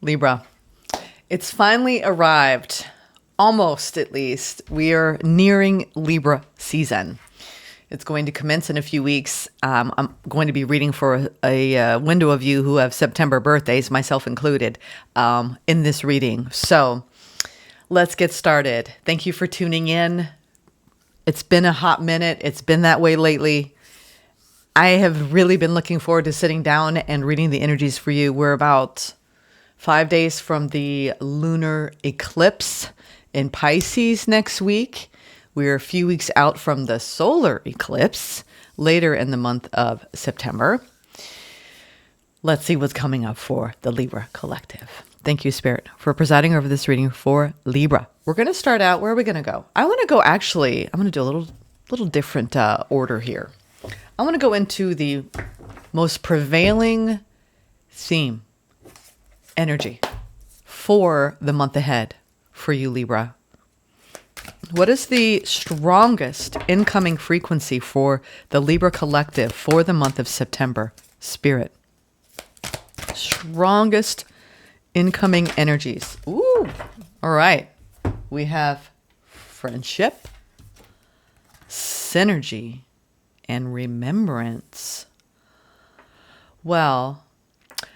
Libra, it's finally arrived. Almost, at least. We are nearing Libra season. It's going to commence in a few weeks. I'm going to be reading for a window of you who have September birthdays, myself included, in this reading. So let's get started. Thank you for tuning in. It's been a hot minute. It's been that way lately. I have really been looking forward to sitting down and reading the energies for you. We're about 5 days from the lunar eclipse in Pisces next week. We're a few weeks out from the solar eclipse later in the month of September. Let's see what's coming up for the Libra collective. Thank you, Spirit, for presiding over this reading for Libra. We're going to start out. Where are we going to go? I'm going to do a little different order here. I want to go into the most prevailing theme, energy, for the month ahead for you, Libra. What is the strongest incoming frequency for the Libra collective for the month of September? Spirit. Strongest incoming energies. Ooh. All right. We have friendship, synergy, and remembrance. Well,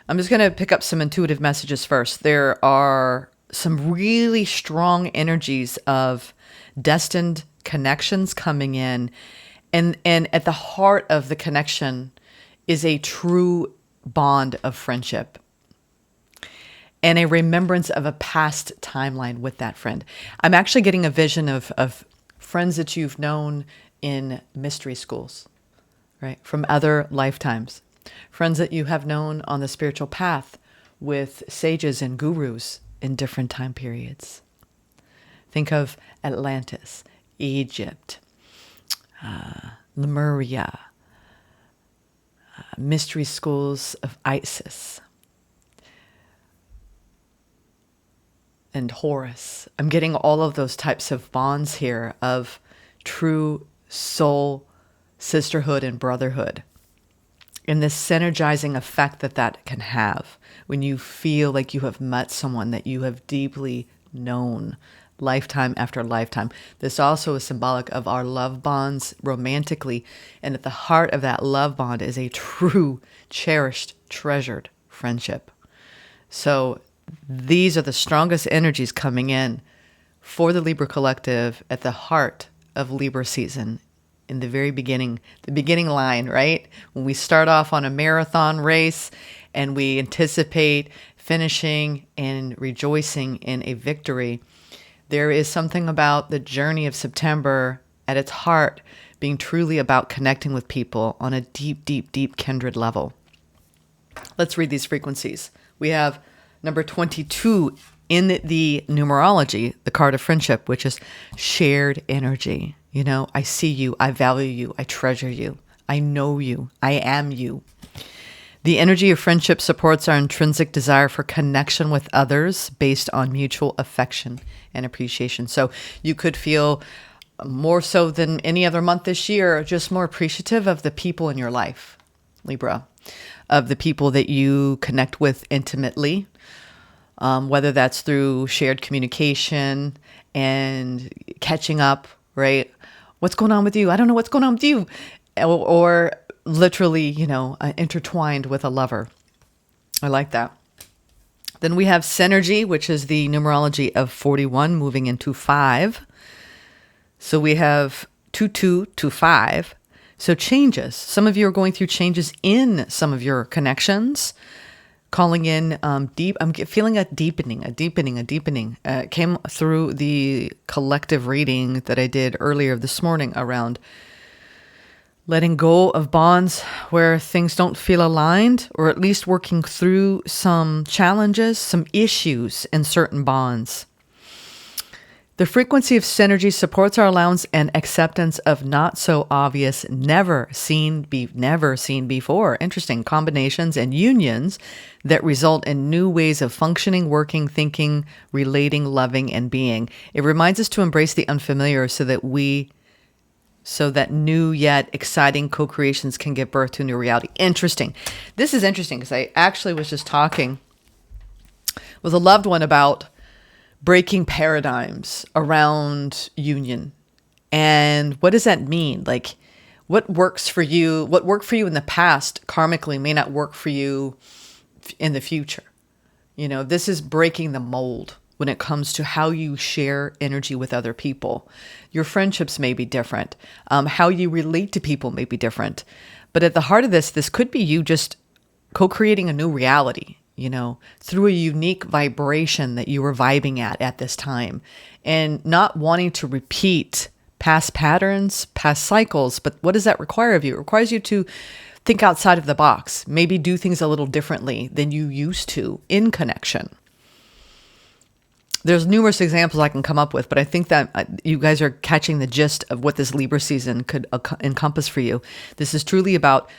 I'm just going to pick up some intuitive messages first. There are some really strong energies of destined connections coming in. And at the heart of the connection is a true bond of friendship and a remembrance of a past timeline with that friend. I'm actually getting a vision of friends that you've known in mystery schools, right? From other lifetimes. Friends that you have known on the spiritual path with sages and gurus in different time periods. Think of Atlantis, Egypt, Lemuria, mystery schools of Isis, and Horus. I'm getting all of those types of bonds here of true soul sisterhood and brotherhood. And this synergizing effect that can have when you feel like you have met someone that you have deeply known lifetime after lifetime. This also is symbolic of our love bonds romantically. And at the heart of that love bond is a true, cherished, treasured friendship. So these are the strongest energies coming in for the Libra collective at the heart of Libra season. In the very beginning, the beginning line, right? When we start off on a marathon race and we anticipate finishing and rejoicing in a victory, there is something about the journey of September at its heart being truly about connecting with people on a deep, deep, deep kindred level. Let's read these frequencies. We have number 22 in the numerology, the card of friendship, which is shared energy. You know, I see you, I value you, I treasure you, I know you, I am you. The energy of friendship supports our intrinsic desire for connection with others based on mutual affection and appreciation. So you could feel more so than any other month this year, just more appreciative of the people in your life, Libra, of the people that you connect with intimately, whether that's through shared communication and catching up, right? What's going on with you? I don't know what's going on with you. Or literally, intertwined with a lover. I like that. Then we have synergy, which is the numerology of 41 moving into 5. So we have 2, 5. So changes. Some of you are going through changes in some of your connections. Calling in deep, I'm feeling a deepening. It came through the collective reading that I did earlier this morning around letting go of bonds where things don't feel aligned, or at least working through some challenges, some issues in certain bonds. The frequency of synergy supports our allowance and acceptance of not so obvious, never seen before. Interesting combinations and unions that result in new ways of functioning, working, thinking, relating, loving, and being. It reminds us to embrace the unfamiliar so that new yet exciting co-creations can give birth to a new reality. Interesting. This is interesting because I actually was just talking with a loved one about breaking paradigms around union. And what does that mean? Like, what works for you, what worked for you in the past karmically may not work for you in the future. You know, this is breaking the mold when it comes to how you share energy with other people. Your friendships may be different. How you relate to people may be different. But at the heart of this could be you just co-creating a new reality, you know, through a unique vibration that you were vibing at this time, and not wanting to repeat past patterns, past cycles. But what does that require of you? It requires you to think outside of the box, maybe do things a little differently than you used to in connection. There's numerous examples I can come up with, but I think that you guys are catching the gist of what this Libra season could encompass for you. This is truly about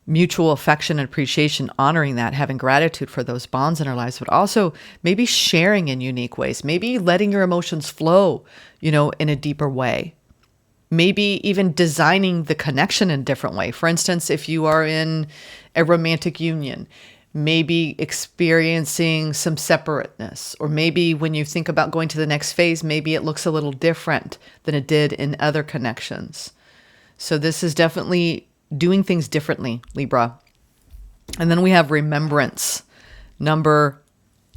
mutual affection and appreciation, honoring that, having gratitude for those bonds in our lives, but also maybe sharing in unique ways, maybe letting your emotions flow, you know, in a deeper way. Maybe even designing the connection in a different way. For instance, if you are in a romantic union, maybe experiencing some separateness, or maybe when you think about going to the next phase, maybe it looks a little different than it did in other connections. So this is definitely doing things differently, Libra. And then we have remembrance, number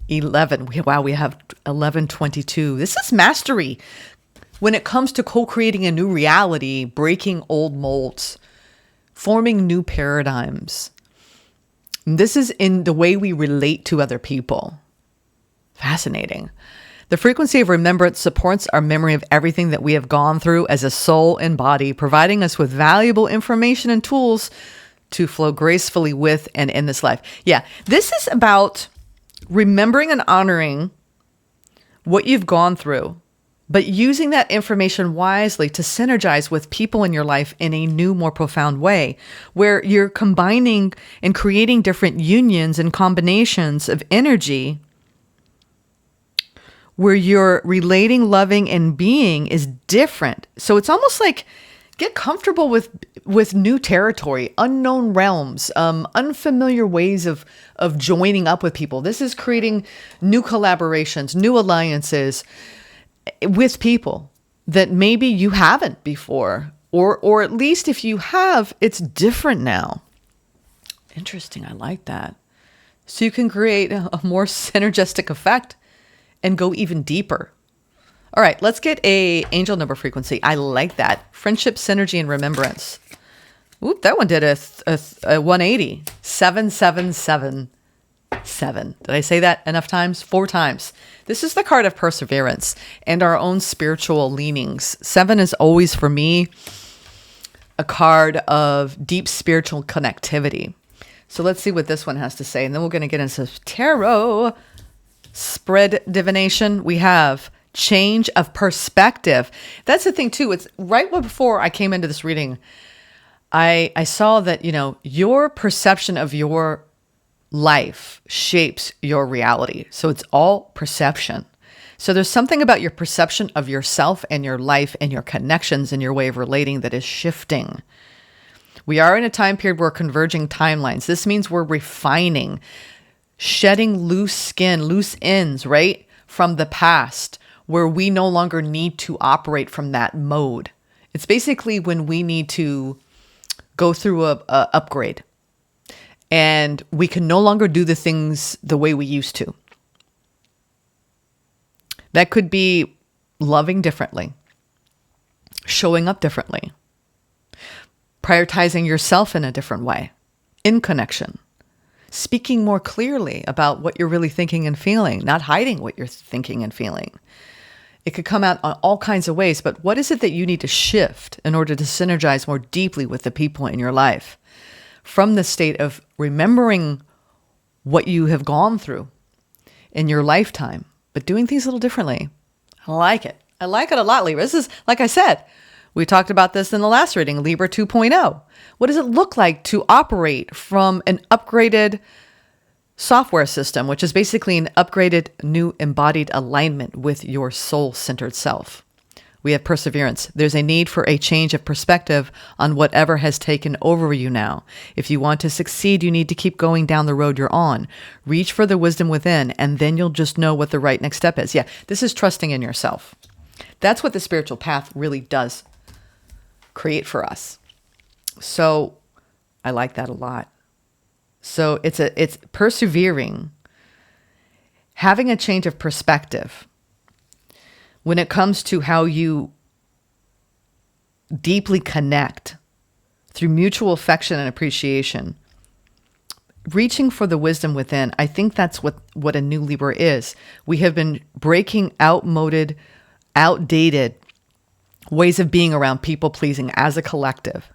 11. We have 1122. This is mastery. When it comes to co-creating a new reality, breaking old molds, forming new paradigms. This is in the way we relate to other people. Fascinating. The frequency of remembrance supports our memory of everything that we have gone through as a soul and body, providing us with valuable information and tools to flow gracefully with and in this life. Yeah, this is about remembering and honoring what you've gone through, but using that information wisely to synergize with people in your life in a new, more profound way, where you're combining and creating different unions and combinations of energy, where you're relating, loving, and being is different. So it's almost like get comfortable with new territory, unknown realms, unfamiliar ways of joining up with people. This is creating new collaborations, new alliances with people that maybe you haven't before, or at least if you have, it's different now. Interesting. I like that. So you can create a more synergistic effect and go even deeper. All right, let's get a angel number frequency. I like that. Friendship, synergy, and remembrance. Oop, that one did a 180. 777. Did I say that enough times? 4 times. This is the card of perseverance and our own spiritual leanings. 7 is always, for me, a card of deep spiritual connectivity. So let's see what this one has to say. And then we're going to get into tarot spread divination. We have change of perspective. That's the thing too. It's right before I came into this reading, I saw that, you know, your perception of your life shapes your reality. So it's all perception. So there's something about your perception of yourself and your life and your connections and your way of relating that is shifting. We are in a time period where we're converging timelines. This means we're refining, shedding loose skin, loose ends, right, from the past, where we no longer need to operate from that mode. It's basically when we need to go through a upgrade, and we can no longer do the things the way we used to. That could be loving differently, showing up differently, prioritizing yourself in a different way, in connection, speaking more clearly about what you're really thinking and feeling, not hiding what you're thinking and feeling. It could come out on all kinds of ways, but what is it that you need to shift in order to synergize more deeply with the people in your life? From the state of remembering what you have gone through in your lifetime, but doing things a little differently. I like it. I like it a lot, Libra. This is, like I said, we talked about this in the last reading, Libra 2.0. What does it look like to operate from an upgraded software system, which is basically an upgraded, new embodied alignment with your soul-centered self? We have perseverance. There's a need for a change of perspective on whatever has taken over you now. If you want to succeed, you need to keep going down the road you're on. Reach for the wisdom within, and then you'll just know what the right next step is. Yeah, this is trusting in yourself. That's what the spiritual path really does create for us. So I like that a lot. So it's persevering, having a change of perspective when it comes to how you deeply connect through mutual affection and appreciation, reaching for the wisdom within. I think that's what a new Libra is. We have been breaking outdated ways of being around people pleasing as a collective,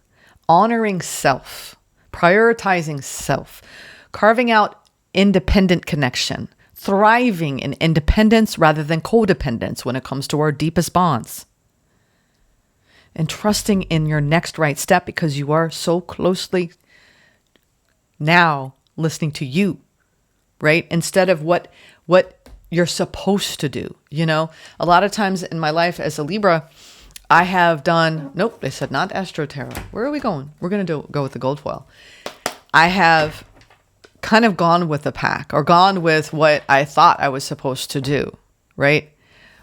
honoring self, prioritizing self, carving out independent connection, thriving in independence rather than codependence when it comes to our deepest bonds, and trusting in your next right step because you are so closely now listening to you, right? Instead of what you're supposed to do. You know, a lot of times in my life as a Libra, I have done, nope, they said not Astro Tarot. Where are we going? We're going to go with the gold foil. I have kind of gone with the pack or gone with what I thought I was supposed to do, right?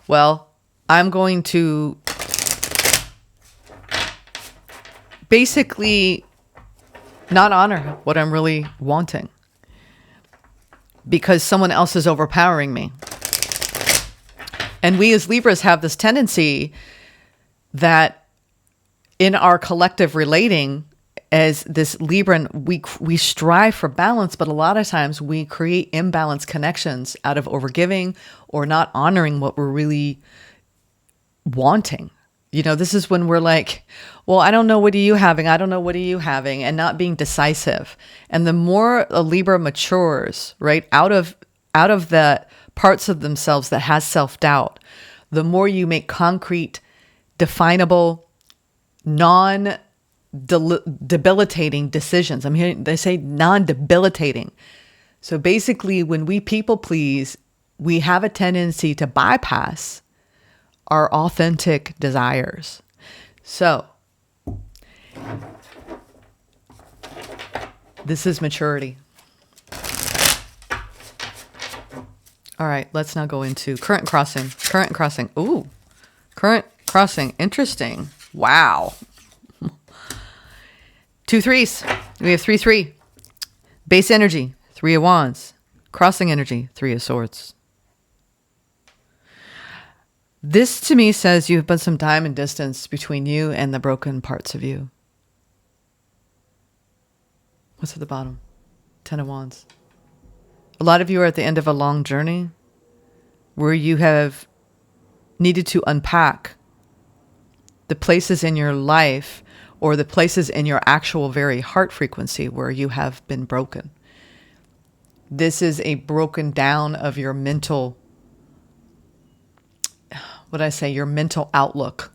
Well, I'm going to basically not honor what I'm really wanting because someone else is overpowering me. And we as Libras have this tendency that in our collective relating as this Libran, we strive for balance, but a lot of times we create imbalanced connections out of overgiving or not honoring what we're really wanting. You know, this is when we're like, well, I don't know, what are you having? I don't know, what are you having? And not being decisive. And the more a Libra matures, right, out of the parts of themselves that has self-doubt, the more you make concrete, definable, non-debilitating decisions. I'm hearing they say non-debilitating. So basically, when we people please, we have a tendency to bypass our authentic desires. So this is maturity. All right, let's now go into current crossing. Current crossing. Ooh, current crossing. Interesting. Wow. 2 3s. We have 3-3. Base energy, 3 of Wands. Crossing energy, 3 of Swords. This to me says you've put some time and distance between you and the broken parts of you. What's at the bottom? 10 of Wands. A lot of you are at the end of a long journey where you have needed to unpack the places in your life or the places in your actual very heart frequency where you have been broken. This is a broken down of your mental, your mental outlook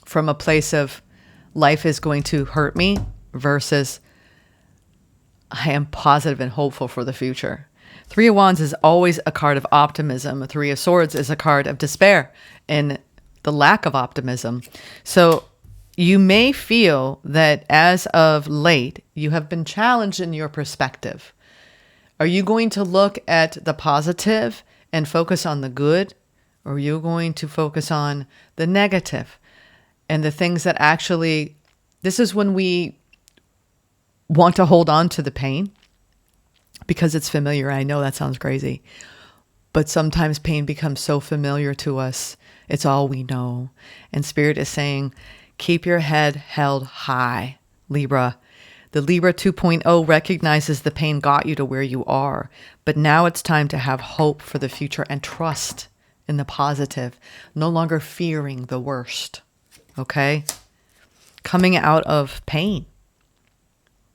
from a place of life is going to hurt me versus I am positive and hopeful for the future. 3 of Wands is always a card of optimism. 3 of Swords is a card of despair and the lack of optimism. So you may feel that as of late, you have been challenged in your perspective. Are you going to look at the positive and focus on the good? Or are you going to focus on the negative and the things that actually, this is when we want to hold on to the pain because it's familiar. I know that sounds crazy, but sometimes pain becomes so familiar to us. It's all we know. And Spirit is saying, keep your head held high, Libra. The Libra 2.0 recognizes the pain got you to where you are, but now it's time to have hope for the future and trust in the positive, no longer fearing the worst, okay? Coming out of pain,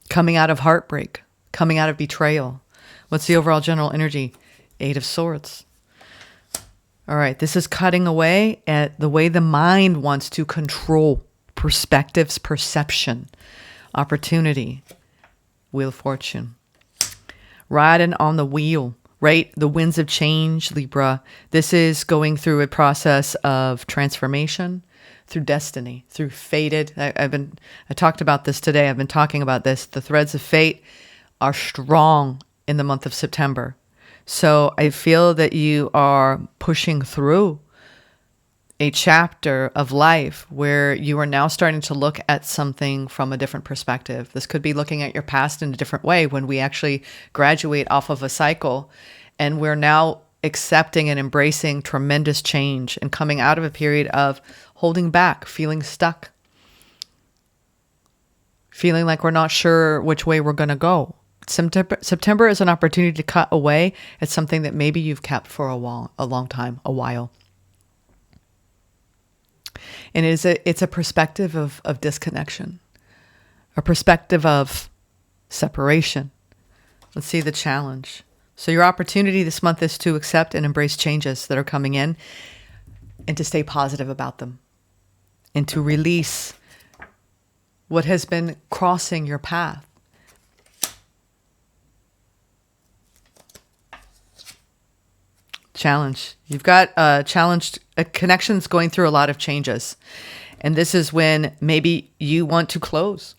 coming out of heartbreak, coming out of betrayal. What's the overall general energy? 8 of Swords. All right, this is cutting away at the way the mind wants to control perspectives, perception, opportunity, Wheel of Fortune. Riding on the wheel, right? The winds of change, Libra. This is going through a process of transformation, through destiny, through fated. I talked about this today. I've been talking about this. The threads of fate are strong in the month of September. So I feel that you are pushing through a chapter of life where you are now starting to look at something from a different perspective. This could be looking at your past in a different way when we actually graduate off of a cycle, and we're now accepting and embracing tremendous change and coming out of a period of holding back, feeling stuck, feeling like we're not sure which way we're going to go. September is an opportunity to cut away at something that maybe you've kept for a long time, a while. And it's a perspective of disconnection, a perspective of separation. Let's see the challenge. So your opportunity this month is to accept and embrace changes that are coming in and to stay positive about them and to release what has been crossing your path. Challenge. You've got challenged connections going through a lot of changes. And this is when maybe you want to close.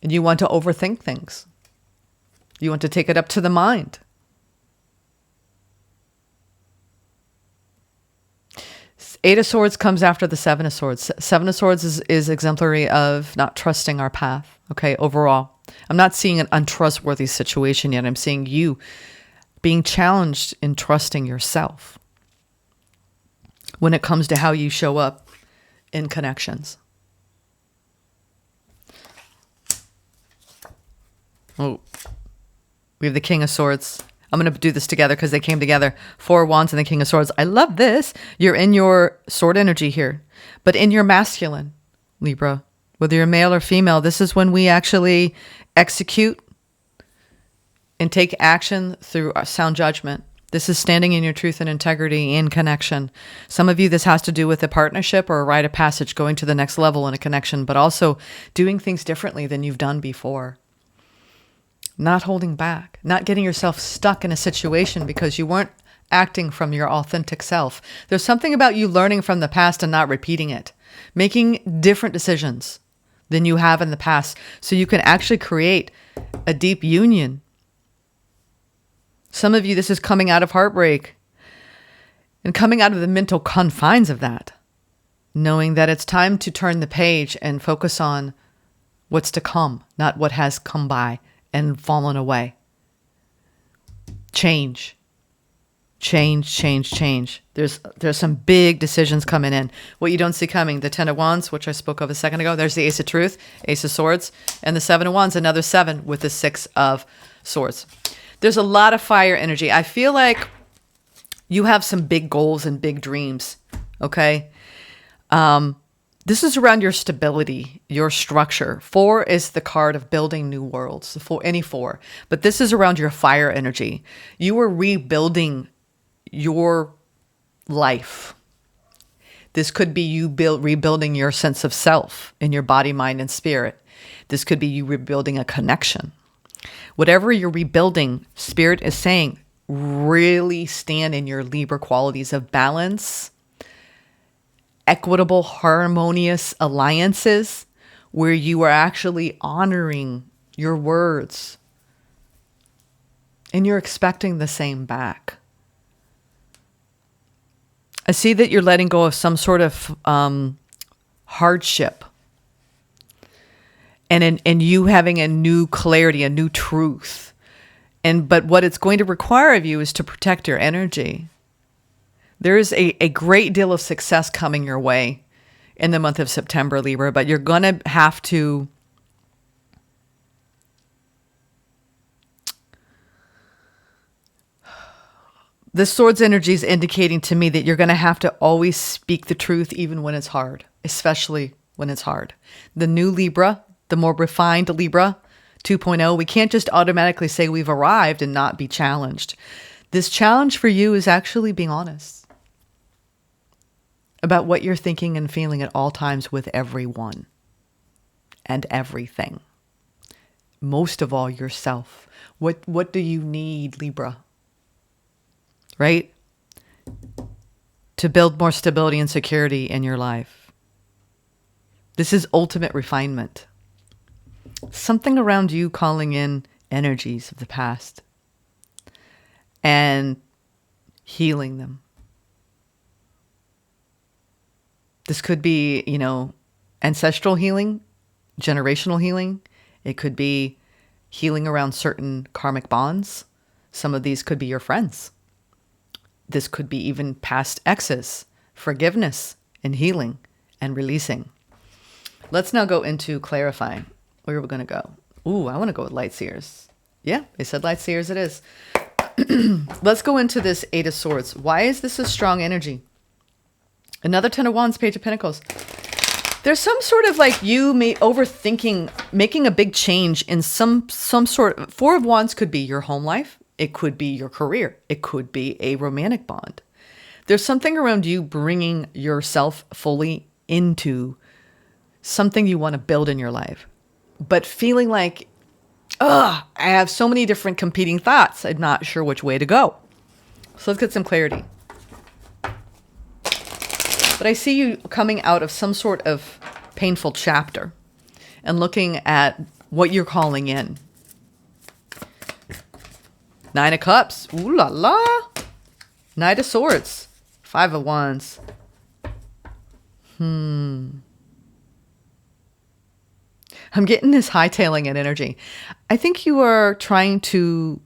And you want to overthink things. You want to take it up to the mind. Eight of Swords comes after the Seven of Swords. Seven of Swords is exemplary of not trusting our path. Okay, overall. I'm not seeing an untrustworthy situation yet. I'm seeing you being challenged in trusting yourself when it comes to how you show up in connections. Oh, we have the King of Swords. I'm going to do this together because they came together. Four of Wands and the King of Swords. I love this. You're in your sword energy here, but in your masculine, Libra. Whether you're male or female, this is when we actually execute and take action through sound judgment. This is standing in your truth and integrity in connection. Some of you, this has to do with a partnership or a rite of passage, going to the next level in a connection, but also doing things differently than you've done before. Not holding back, not getting yourself stuck in a situation because you weren't acting from your authentic self. There's something about you learning from the past and not repeating it, making different decisions than you have in the past so you can actually create a deep union. Some of you, this is coming out of heartbreak and coming out of the mental confines of that, knowing that it's time to turn the page and focus on what's to come, not what has come by and fallen away. Change. There's some big decisions coming in. What you don't see coming, the Ten of Wands, which I spoke of a second ago. There's the Ace of Truth, Ace of Swords, and the Seven of Wands, another seven with the Six of Swords. There's a lot of fire energy. I feel like you have some big goals and big dreams, okay? This is around your stability, your structure. Four is the card of building new worlds, any four. But this is around your fire energy. You are rebuilding your life. This could be you rebuilding your sense of self in your body, mind, and spirit. This could be you rebuilding a connection. Whatever you're rebuilding, Spirit is saying, really stand in your Libra qualities of balance, equitable, harmonious alliances where you are actually honoring your words and you're expecting the same back. I see that you're letting go of some sort of hardship and you having a new clarity, a new truth. But what it's going to require of you is to protect your energy. There is a great deal of success coming your way in the month of September, Libra, but you're going to have to the Swords energy is indicating to me that you're going to have to always speak the truth even when it's hard, especially when it's hard. The new Libra, the more refined Libra 2.0, we can't just automatically say we've arrived and not be challenged. This challenge for you is actually being honest about what you're thinking and feeling at all times with everyone and everything. Most of all, yourself. What do you need, Libra? Right? To build more stability and security in your life. This is ultimate refinement. Something around you calling in energies of the past and healing them. This could be, ancestral healing, generational healing. It could be healing around certain karmic bonds. Some of these could be your friends. This could be even past exes, forgiveness and healing and releasing. Let's now go into clarifying. Where are we going to go? Ooh, I want to go with light seers. Yeah, they said light seers it is. Let's go into this Eight of Swords. Why is this a strong energy? Another Ten of Wands, Page of Pentacles. There's some sort of like you overthinking, making a big change in some sort. Four of Wands could be your home life. It could be your career. It could be a romantic bond. There's something around you bringing yourself fully into something you want to build in your life, but feeling like, I have so many different competing thoughts. I'm not sure which way to go. So let's get some clarity. But I see you coming out of some sort of painful chapter and looking at what you're calling in. Nine of Cups. Ooh la la. Knight of Swords. Five of Wands. I'm getting this hightailing and energy. I think you are trying to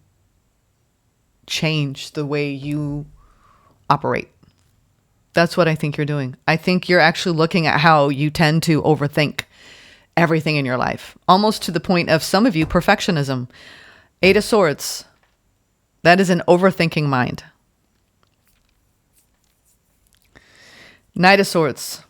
change the way you operate. That's what I think you're doing. I think you're actually looking at how you tend to overthink everything in your life, almost to the point of some of you, perfectionism. Eight of Swords. That is an overthinking mind. Knight of Swords.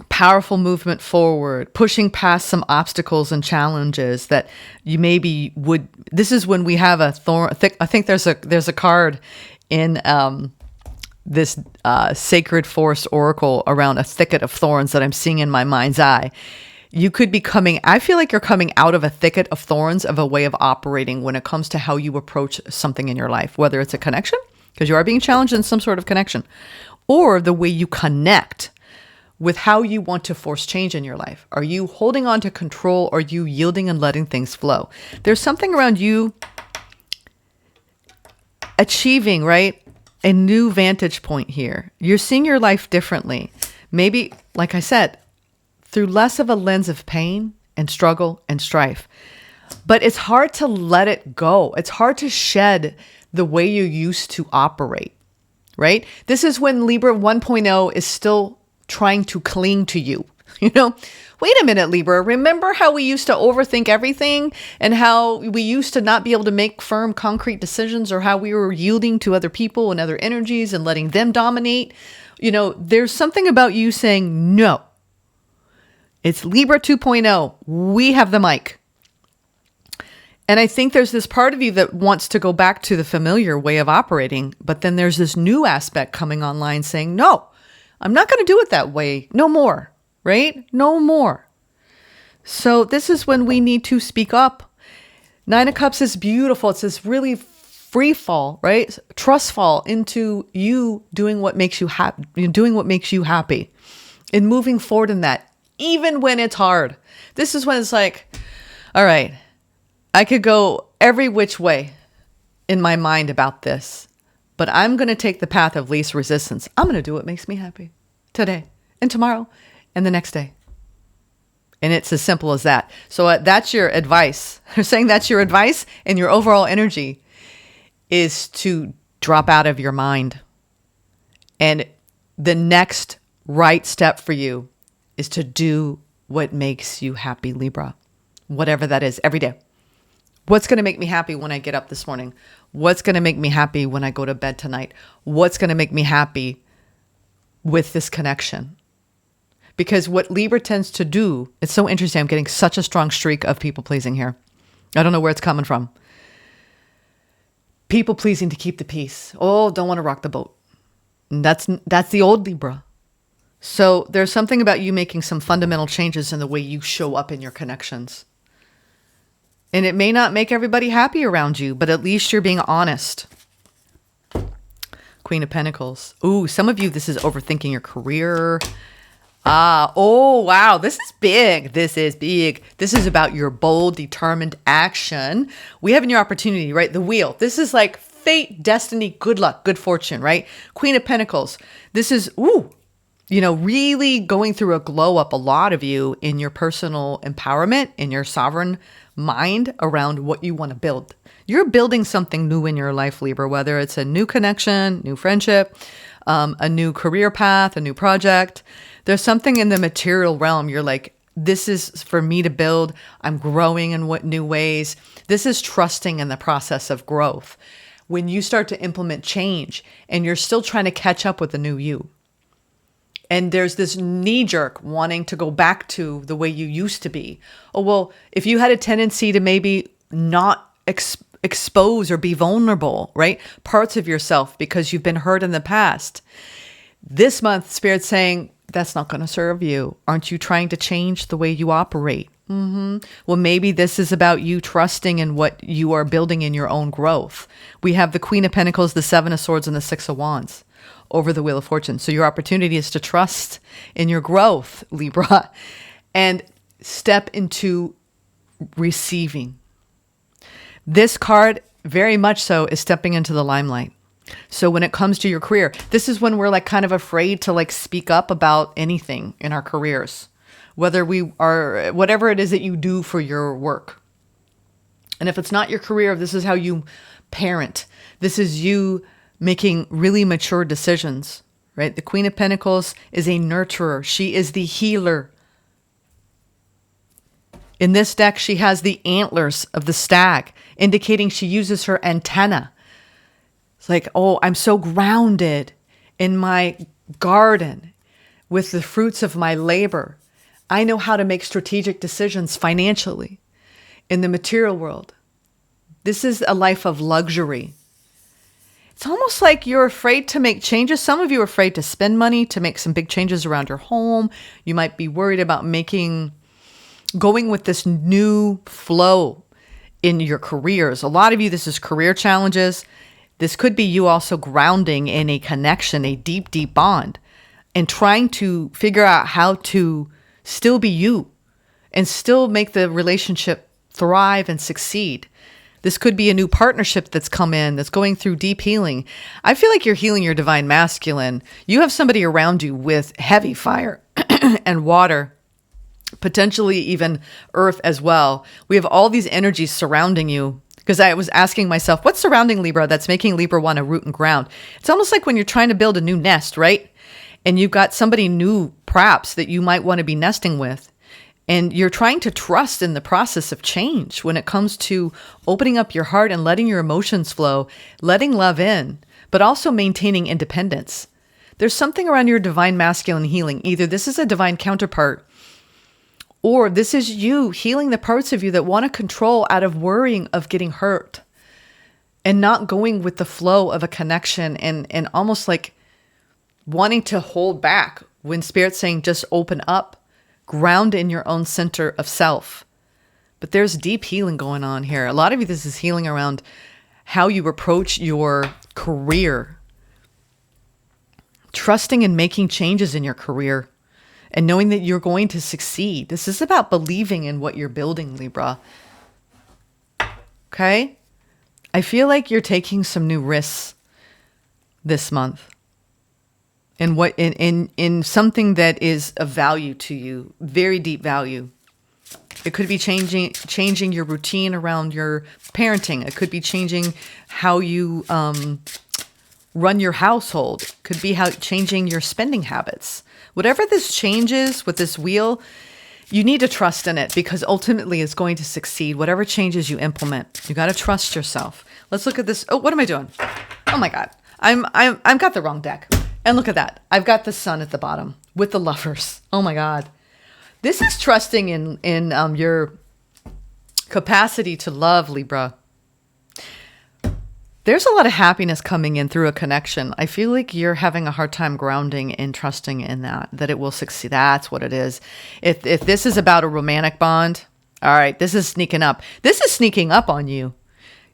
Powerful movement forward, pushing past some obstacles and challenges that you maybe would. This is when we have a thorn. I think there's a card in this Sacred Forest Oracle around a thicket of thorns that I'm seeing in my mind's eye. You could be I feel like you're coming out of a thicket of thorns of a way of operating when it comes to how you approach something in your life, whether it's a connection, because you are being challenged in some sort of connection, or the way you connect with how you want to force change in your life. Are you holding on to control, or are you yielding and letting things flow? There's something around you achieving, right? A new vantage point here. You're seeing your life differently. Maybe, like I said, through less of a lens of pain and struggle and strife. But it's hard to let it go. It's hard to shed the way you used to operate, right? This is when Libra 1.0 is still trying to cling to you. Wait a minute, Libra. Remember how we used to overthink everything and how we used to not be able to make firm, concrete decisions, or how we were yielding to other people and other energies and letting them dominate? There's something about you saying, no, it's Libra 2.0. We have the mic. And I think there's this part of you that wants to go back to the familiar way of operating, but then there's this new aspect coming online saying, no, I'm not going to do it that way. No more, right? No more. So this is when we need to speak up. Nine of Cups is beautiful. It's this really free fall, right? Trust fall into you doing what makes you happy, and moving forward in that, even when it's hard. This is when it's like, all right, I could go every which way in my mind about this, but I'm going to take the path of least resistance. I'm going to do what makes me happy today and tomorrow and the next day. And it's as simple as that. So that's your advice. They're saying that's your advice, and your overall energy is to drop out of your mind. And the next right step for you is to do what makes you happy, Libra. Whatever that is, every day. What's going to make me happy when I get up this morning? What's going to make me happy when I go to bed tonight? What's going to make me happy with this connection? Because what Libra tends to do, it's so interesting. I'm getting such a strong streak of people pleasing here. I don't know where it's coming from. People pleasing to keep the peace. Oh, don't want to rock the boat. And that's the old Libra. So there's something about you making some fundamental changes in the way you show up in your connections. And it may not make everybody happy around you, but at least you're being honest. Queen of Pentacles. Ooh, some of you, this is overthinking your career. Oh, wow. This is big. This is big. This is about your bold, determined action. We have in your opportunity, right? The wheel. This is like fate, destiny, good luck, good fortune, right? Queen of Pentacles. This is, really going through a glow up, a lot of you in your personal empowerment, in your sovereign mind around what you want to build. You're building something new in your life, Libra, whether it's a new connection, new friendship, a new career path, a new project. There's something in the material realm. You're like, this is for me to build. I'm growing in what new ways. This is trusting in the process of growth. When you start to implement change and you're still trying to catch up with the new you. And there's this knee jerk wanting to go back to the way you used to be. Oh, well, if you had a tendency to maybe not expose or be vulnerable, right? Parts of yourself because you've been hurt in the past. This month, Spirit's saying, that's not going to serve you. Aren't you trying to change the way you operate? Well, maybe this is about you trusting in what you are building in your own growth. We have the Queen of Pentacles, the Seven of Swords, and the Six of Wands over the Wheel of Fortune. So your opportunity is to trust in your growth, Libra, and step into receiving. This card, very much so, is stepping into the limelight. So when it comes to your career, this is when we're like kind of afraid to like speak up about anything in our careers, whether we are, whatever it is that you do for your work. And if it's not your career, this is how you parent. This is you making really mature decisions, right? The Queen of Pentacles is a nurturer. She is the healer. In this deck, she has the antlers of the stag, indicating she uses her antenna. It's like, oh, I'm so grounded in my garden with the fruits of my labor. I know how to make strategic decisions financially in the material world. This is a life of luxury. It's almost like you're afraid to make changes. Some of you are afraid to spend money, to make some big changes around your home. You might be worried about going with this new flow in your careers. A lot of you, this is career challenges. This could be you also grounding in a connection, a deep, deep bond, and trying to figure out how to still be you and still make the relationship thrive and succeed. This could be a new partnership that's come in, that's going through deep healing. I feel like you're healing your divine masculine. You have somebody around you with heavy fire and water, potentially even earth as well. We have all these energies surrounding you. Because I was asking myself, what's surrounding Libra that's making Libra want to root and ground? It's almost like when you're trying to build a new nest, right? And you've got somebody new, perhaps, that you might want to be nesting with. And you're trying to trust in the process of change when it comes to opening up your heart and letting your emotions flow, letting love in, but also maintaining independence. There's something around your divine masculine healing. Either this is a divine counterpart, or this is you healing the parts of you that want to control out of worrying of getting hurt and not going with the flow of a connection and almost like wanting to hold back when Spirit's saying just open up, ground in your own center of self. But there's deep healing going on here. A lot of you, this is healing around how you approach your career, trusting in making changes in your career. And knowing that you're going to succeed. This is about believing in what you're building, Libra. Okay? I feel like you're taking some new risks this month. In something that is of value to you. Very deep value. It could be changing your routine around your parenting. It could be changing how you run your household. It could be changing your spending habits. Whatever this changes with this wheel, you need to trust in it because ultimately it's going to succeed. Whatever changes you implement, you got to trust yourself. Let's look at this. Oh, what am I doing? Oh my God. I've got the wrong deck. And look at that. I've got the Sun at the bottom with the Lovers. Oh my God. This is trusting in your capacity to love, Libra. There's a lot of happiness coming in through a connection. I feel like you're having a hard time grounding and trusting in that it will succeed. That's what it is. If this is about a romantic bond, All right, this is sneaking up. This is sneaking up on you.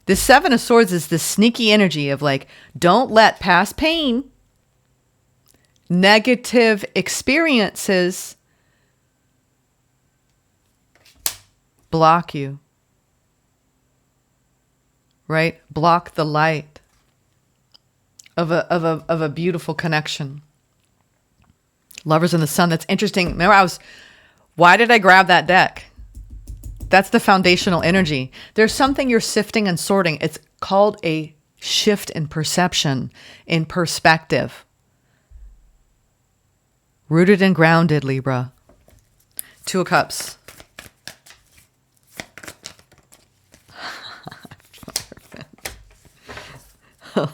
The Seven of Swords is this sneaky energy of like, don't let past pain, negative experiences block you, right? Block the light of a beautiful connection. Lovers in the Sun. That's interesting. Remember, why did I grab that deck? That's the foundational energy. There's something you're sifting and sorting. It's called a shift in perception, in perspective. Rooted and grounded, Libra. Two of Cups.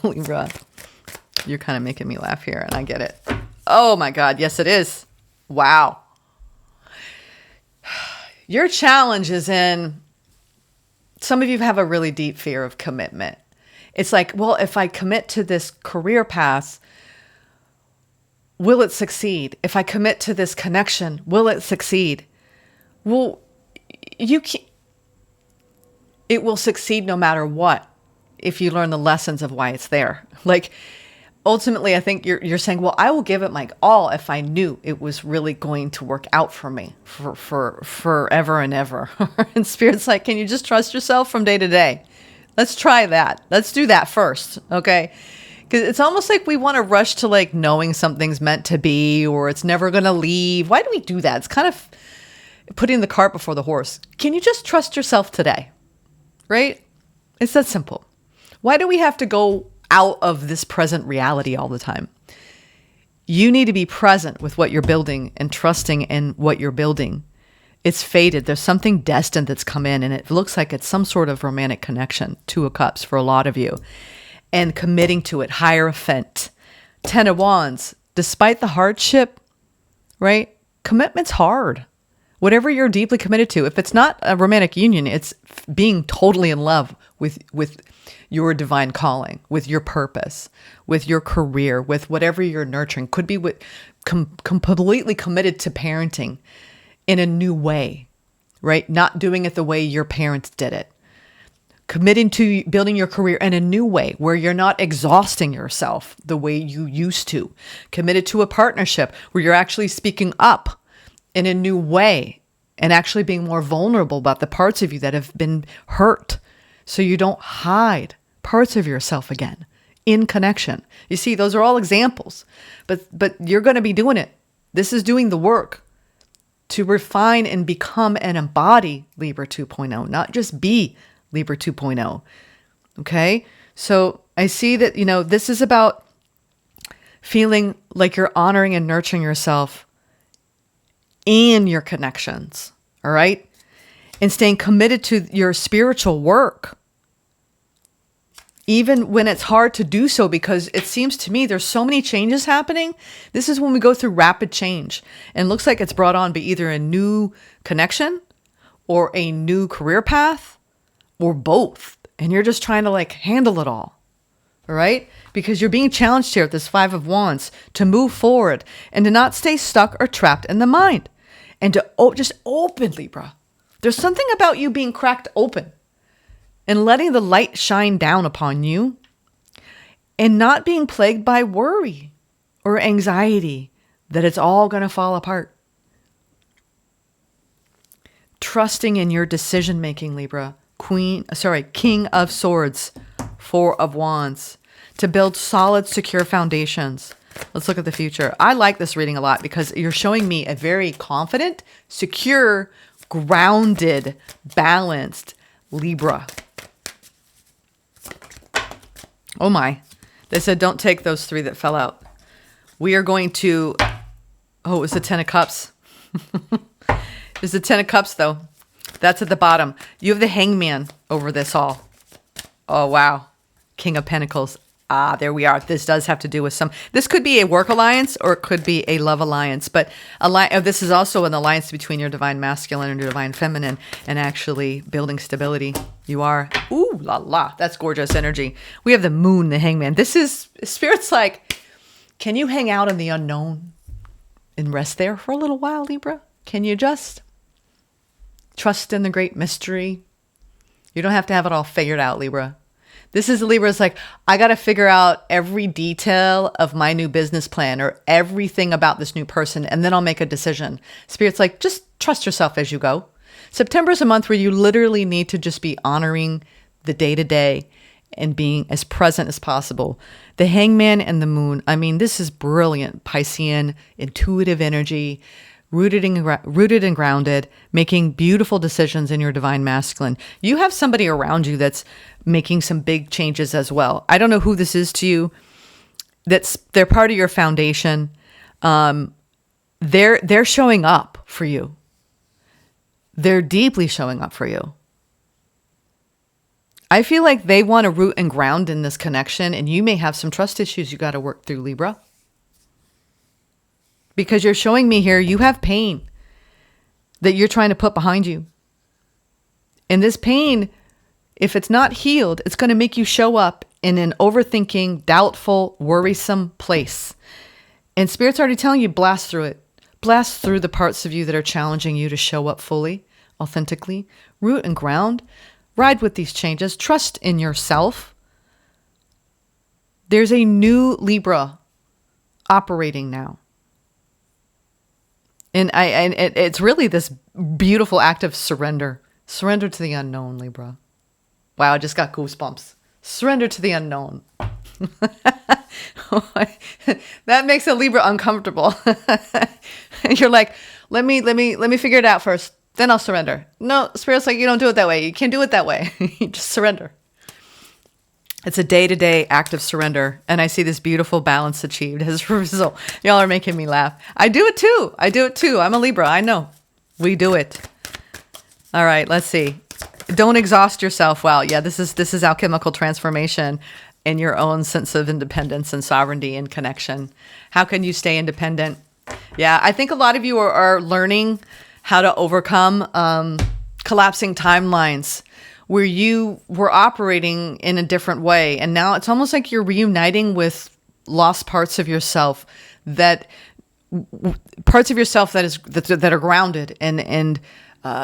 Libra, you're kind of making me laugh here, and I get it. Oh my God, yes it is. Wow. Your challenge is in, some of you have a really deep fear of commitment. It's like, well, if I commit to this career path, will it succeed? If I commit to this connection, will it succeed? Well, you can't. It will succeed no matter what if you learn the lessons of why it's there. Like, ultimately, I think you're saying, well, I will give it my all if I knew it was really going to work out for me for forever and ever. And Spirit's like, can you just trust yourself from day to day? Let's try that. Let's do that first, okay? Because it's almost like we want to rush to like knowing something's meant to be or it's never going to leave. Why do we do that? It's kind of putting the cart before the horse. Can you just trust yourself today? Right? It's that simple. Why do we have to go out of this present reality all the time? You need to be present with what you're building and trusting in what you're building. It's fated. There's something destined that's come in, and it looks like it's some sort of romantic connection. Two of Cups for a lot of you. And committing to it. Hierophant. Ten of Wands. Despite the hardship, right? Commitment's hard. Whatever you're deeply committed to. If it's not a romantic union, it's being totally in love with your divine calling, with your purpose, with your career, with whatever you're nurturing. Could be with completely committed to parenting in a new way, right? Not doing it the way your parents did it. Committing to building your career in a new way where you're not exhausting yourself the way you used to. Committed to a partnership where you're actually speaking up in a new way and actually being more vulnerable about the parts of you that have been hurt. So you don't hide parts of yourself again in connection. You see, those are all examples, but you're going to be doing it. This is doing the work to refine and become and embody Libra 2.0, not just be Libra 2.0. Okay. So I see that, this is about feeling like you're honoring and nurturing yourself in your connections. All right. And staying committed to your spiritual work, even when it's hard to do so, because it seems to me there's so many changes happening. This is when we go through rapid change, and it looks like it's brought on by either a new connection or a new career path or both. And you're just trying to like handle it all. All right. Because you're being challenged here with this Five of Wands to move forward and to not stay stuck or trapped in the mind, and to just open, Libra. There's something about you being cracked open and letting the light shine down upon you and not being plagued by worry or anxiety that it's all going to fall apart. Trusting in your decision-making, Libra. King of Swords, Four of Wands. To build solid, secure foundations. Let's look at the future. I like this reading a lot because you're showing me a very confident, secure, grounded, balanced Libra. Oh my. They said don't take those three that fell out. We are going to... Oh, it was the Ten of Cups. There's the Ten of Cups, though. That's at the bottom. You have the Hangman over this all. Oh, wow. King of Pentacles. Ah, there we are. This does have to do with this could be a work alliance or it could be a love alliance, but this is also an alliance between your divine masculine and your divine feminine and actually building stability. You are, ooh, la la, that's gorgeous energy. We have the Moon, the Hangman. This is, Spirit's like, can you hang out in the unknown and rest there for a little while, Libra? Can you just Trust in the great mystery. You don't have to have it all figured out, Libra. This is Libra. It's like, I got to figure out every detail of my new business plan or everything about this new person, and then I'll make a decision. Spirit's like, just trust yourself as you go. September is a month where you literally need to just be honoring the day-to-day and being as present as possible. The Hangman and the Moon. I mean, this is brilliant Piscean, intuitive energy, rooted and grounded, making beautiful decisions in your divine masculine. You have somebody around you that's making some big changes as well. I don't know who this is to you. They're part of your foundation. They're showing up for you. They're deeply showing up for you. I feel like they want to root and ground in this connection, and you may have some trust issues you got to work through, Libra. Because you're showing me here, you have pain that you're trying to put behind you. And this pain, if it's not healed, it's going to make you show up in an overthinking, doubtful, worrisome place. And Spirit's already telling you, blast through it. Blast through the parts of you that are challenging you to show up fully, authentically. Root and ground. Ride with these changes. Trust in yourself. There's a new Libra operating now. And it's really this beautiful act of surrender. Surrender to the unknown, Libra. Wow, I just got goosebumps. Surrender to the unknown. That makes a Libra uncomfortable. You're like, let me figure it out first. Then I'll surrender. No, Spirit's like, you don't do it that way. You can't do it that way. You just surrender. It's a day-to-day act of surrender. And I see this beautiful balance achieved as a result. Y'all are making me laugh. I do it too. I'm a Libra. I know. We do it. All right, let's see. Don't exhaust yourself. Wow. Yeah, this is alchemical transformation in your own sense of independence and sovereignty and connection. How can you stay independent? Yeah, I think a lot of you are learning how to overcome collapsing timelines where you were operating in a different way. And now it's almost like you're reuniting with lost parts of yourself, that are grounded and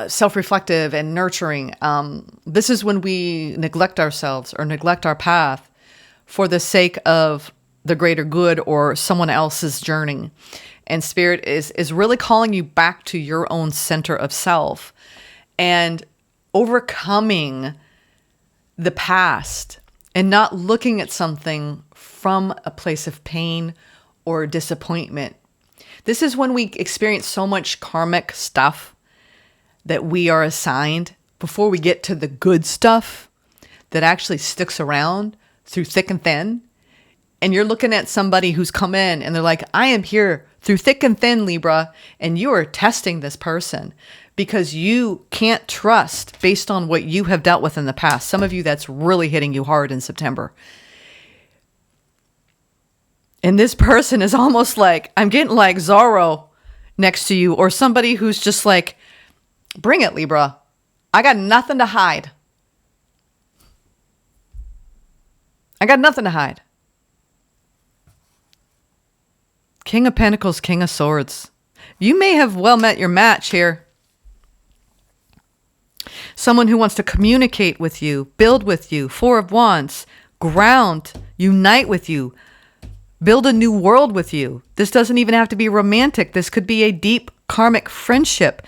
self-reflective and nurturing. This is when we neglect ourselves or neglect our path for the sake of the greater good or someone else's journey. And Spirit is really calling you back to your own center of self and overcoming the past and not looking at something from a place of pain or disappointment. This is when we experience so much karmic stuff that we are assigned before we get to the good stuff that actually sticks around through thick and thin. And you're looking at somebody who's come in and they're like, I am here through thick and thin, Libra, and you are testing this person because you can't trust based on what you have dealt with in the past. Some of you, that's really hitting you hard in September. And this person is almost like, I'm getting like Zorro next to you, or somebody who's just like, bring it, Libra. I got nothing to hide. I got nothing to hide. King of Pentacles, King of Swords. You may have well met your match here. Someone who wants to communicate with you, build with you, Four of Wands, ground, unite with you, build a new world with you. This doesn't even have to be romantic. This could be a deep karmic friendship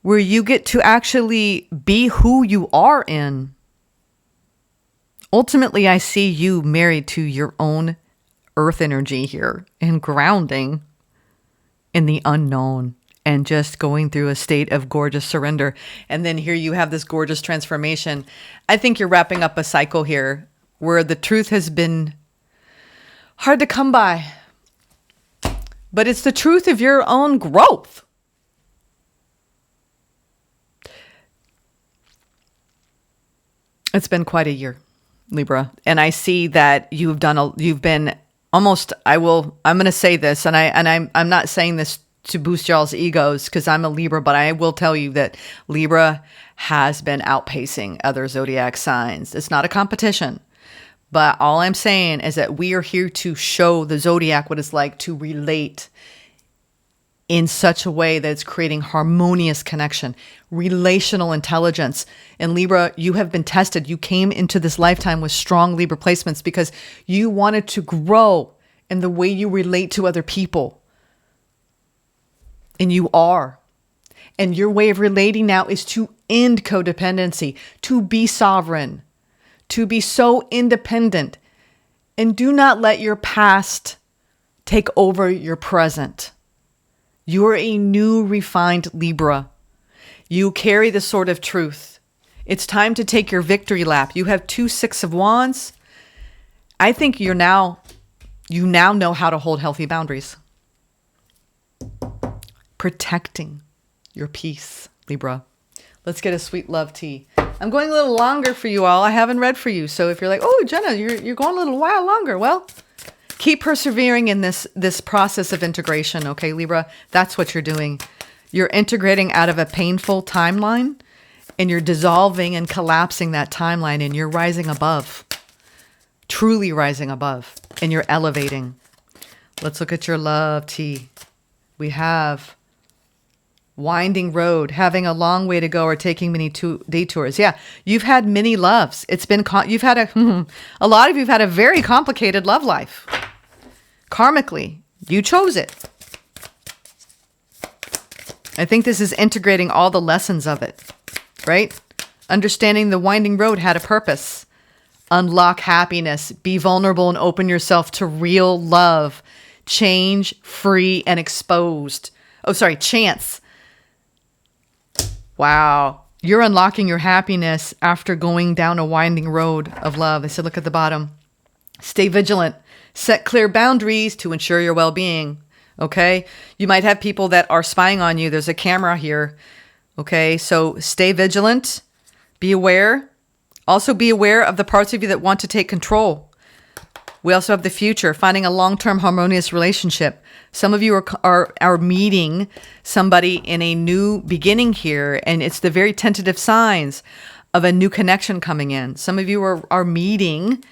where you get to actually be who you are in. Ultimately, I see you married to your own earth energy here and grounding in the unknown and just going through a state of gorgeous surrender. And then here you have this gorgeous transformation. I think you're wrapping up a cycle here where the truth has been hard to come by, but it's the truth of your own growth. It's been quite a year, Libra. And I see that you've been almost, I'm going to say this, and I'm not saying this to boost y'all's egos because I'm a Libra, but I will tell you that Libra has been outpacing other zodiac signs. It's not a competition, but all I'm saying is that we are here to show the zodiac what it's like to relate in such a way that it's creating harmonious connection, relational intelligence. And Libra, you have been tested. You came into this lifetime with strong Libra placements because you wanted to grow in the way you relate to other people. And you are. And your way of relating now is to end codependency, to be sovereign, to be so independent. And do not let your past take over your present. You're a new refined Libra. You carry the sword of truth. It's time to take your victory lap. You have 2 6 of Wands. I think you now know how to hold healthy boundaries. Protecting your peace, Libra. Let's get a sweet love tea. I'm going a little longer for you all. I haven't read for you. So if you're like, oh, Jenna, you're going a little while longer. Well, keep persevering in this process of integration, okay, Libra? That's what you're doing. You're integrating out of a painful timeline, and you're dissolving and collapsing that timeline, and you're rising above, truly rising above, and you're elevating. Let's look at your love tea. We have winding road, having a long way to go, or taking many detours. Yeah, you've had many loves. It's been you've had a lot of you've had a very complicated love life. Karmically, you chose it. I think this is integrating all the lessons of it, right? Understanding the winding road had a purpose. Unlock happiness, be vulnerable and open yourself to real love, change, free, and exposed. Oh, sorry, chance. Wow. You're unlocking your happiness after going down a winding road of love. I said, look at the bottom. Stay vigilant. Set clear boundaries to ensure your well-being. Okay. You might have people that are spying on you. There's a camera here. Okay. So stay vigilant. Be aware. Also be aware of the parts of you that want to take control. We also have the future, finding a long-term harmonious relationship. Some of you are meeting somebody in a new beginning here, and it's the very tentative signs of a new connection coming in. Some of you are meeting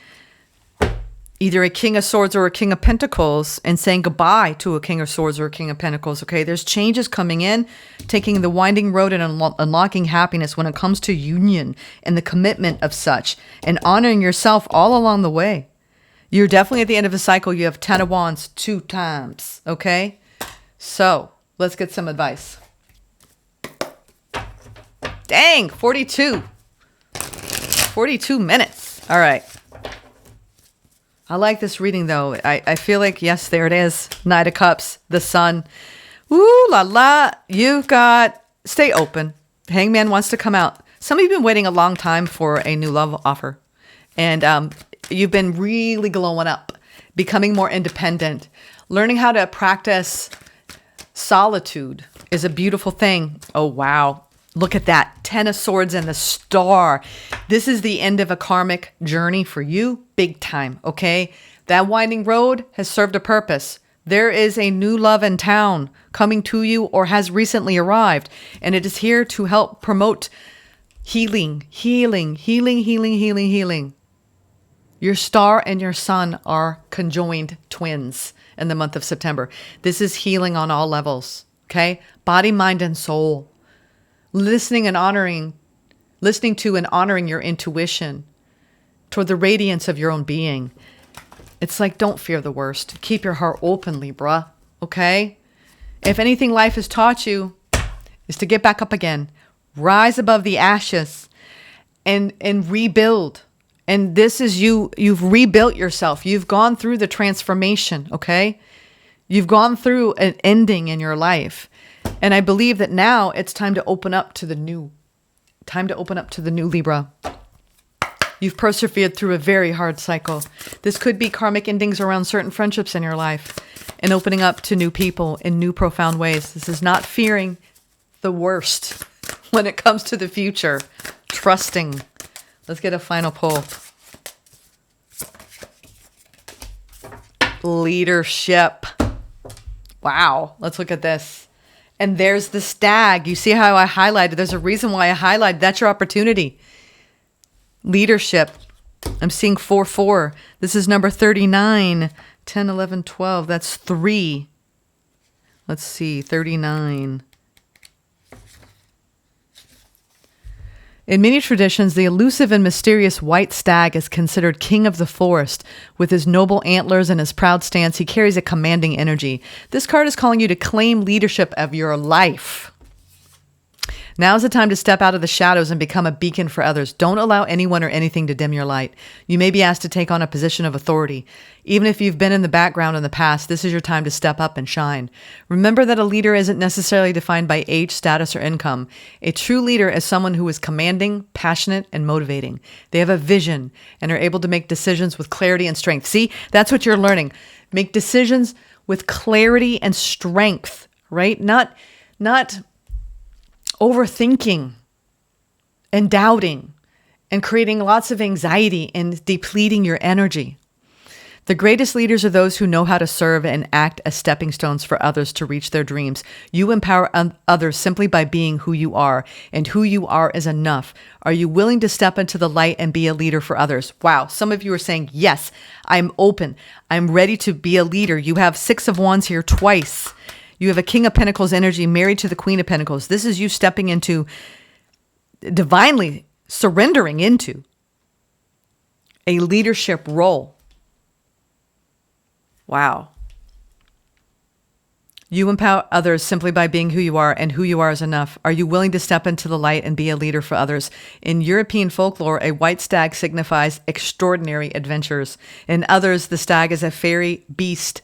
either a King of Swords or a King of Pentacles and saying goodbye to a King of Swords or a King of Pentacles. Okay, there's changes coming in, taking the winding road and unlocking happiness when it comes to union and the commitment of such, and honoring yourself all along the way. You're definitely at the end of a cycle. You have 10 of Wands 2 times, okay? So, let's get some advice. Dang, 42. 42 minutes. All right. I like this reading, though. I feel like, yes, there it is. Knight of Cups, the Sun. Ooh, la la. You've got, stay open. Hangman wants to come out. Some of you have been waiting a long time for a new love offer. And you've been really glowing up, becoming more independent. Learning how to practice solitude is a beautiful thing. Oh, wow. Look at that. 10 of Swords and the Star. This is the end of a karmic journey for you. Big time, okay? That winding road has served a purpose. There is a new love in town coming to you or has recently arrived. And it is here to help promote healing. Your star and your sun are conjoined twins in the month of September. This is healing on all levels, okay? Body, mind, and soul. Listening to and honoring your intuition toward the radiance of your own being. It's like, don't fear the worst. Keep your heart open, Libra, okay? If anything life has taught you is to get back up again, rise above the ashes and rebuild. And this is you've rebuilt yourself. You've gone through the transformation, okay? You've gone through an ending in your life. And I believe that now it's time to open up to the new. Time to open up to the new, Libra. You've persevered through a very hard cycle. This could be karmic endings around certain friendships in your life and opening up to new people in new profound ways. This is not fearing the worst when it comes to the future. Trusting. Let's get a final pull. Leadership. Wow. Let's look at this. And there's the stag. You see how I highlighted? There's a reason why I highlighted. That's your opportunity. Leadership. I'm seeing 4-4. This is number 39. 10, 11, 12. That's 3. Let's see, 39. In many traditions, the elusive and mysterious white stag is considered king of the forest. With his noble antlers and his proud stance, he carries a commanding energy. This card is calling you to claim leadership of your life. Now is the time to step out of the shadows and become a beacon for others. Don't allow anyone or anything to dim your light. You may be asked to take on a position of authority. Even if you've been in the background in the past, this is your time to step up and shine. Remember that a leader isn't necessarily defined by age, status, or income. A true leader is someone who is commanding, passionate, and motivating. They have a vision and are able to make decisions with clarity and strength. See, that's what you're learning. Make decisions with clarity and strength, right? Not overthinking and doubting and creating lots of anxiety and depleting your energy. The greatest leaders are those who know how to serve and act as stepping stones for others to reach their dreams. You empower others simply by being who you are, and who you are is enough. Are you willing to step into the light and be a leader for others? Wow. Some of you are saying, yes, I'm open. I'm ready to be a leader. You have 6 of Wands here twice. You have a King of Pentacles energy married to the Queen of Pentacles. This is you stepping into, divinely surrendering into a leadership role. Wow. You empower others simply by being who you are, and who you are is enough. Are you willing to step into the light and be a leader for others? In European folklore, a white stag signifies extraordinary adventures. In others, the stag is a fairy beast,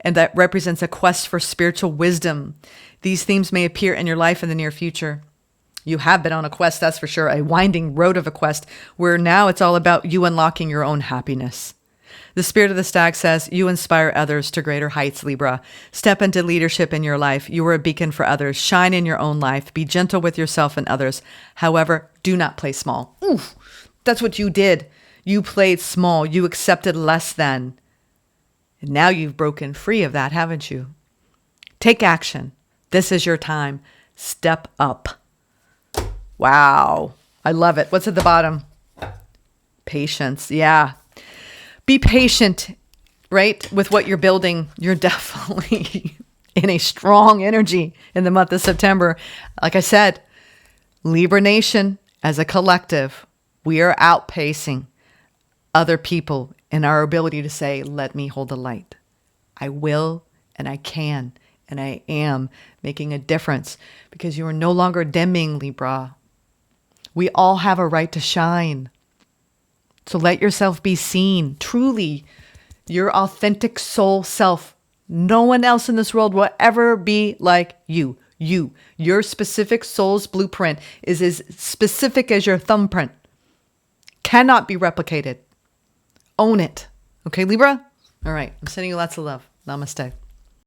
and that represents a quest for spiritual wisdom. These themes may appear in your life in the near future. You have been on a quest, that's for sure, a winding road of a quest, where now it's all about you unlocking your own happiness. The spirit of the stag says, you inspire others to greater heights, Libra. Step into leadership in your life. You are a beacon for others. Shine in your own life. Be gentle with yourself and others. However, do not play small. Oof, that's what you did. You played small. You accepted less than. And now you've broken free of that, haven't you? Take action. This is your time. Step up. Wow. I love it. What's at the bottom? Patience. Yeah. Be patient, right? With what you're building. You're definitely in a strong energy in the month of September. Like I said, Libra Nation as a collective, we are outpacing other people in our ability to say, let me hold the light. I will, and I can, and I am making a difference, because you are no longer dimming, Libra. We all have a right to shine. So let yourself be seen, truly, your authentic soul self. No one else in this world will ever be like you. Your specific soul's blueprint is as specific as your thumbprint. Cannot be replicated. Own it. Okay, Libra? All right. I'm sending you lots of love. Namaste.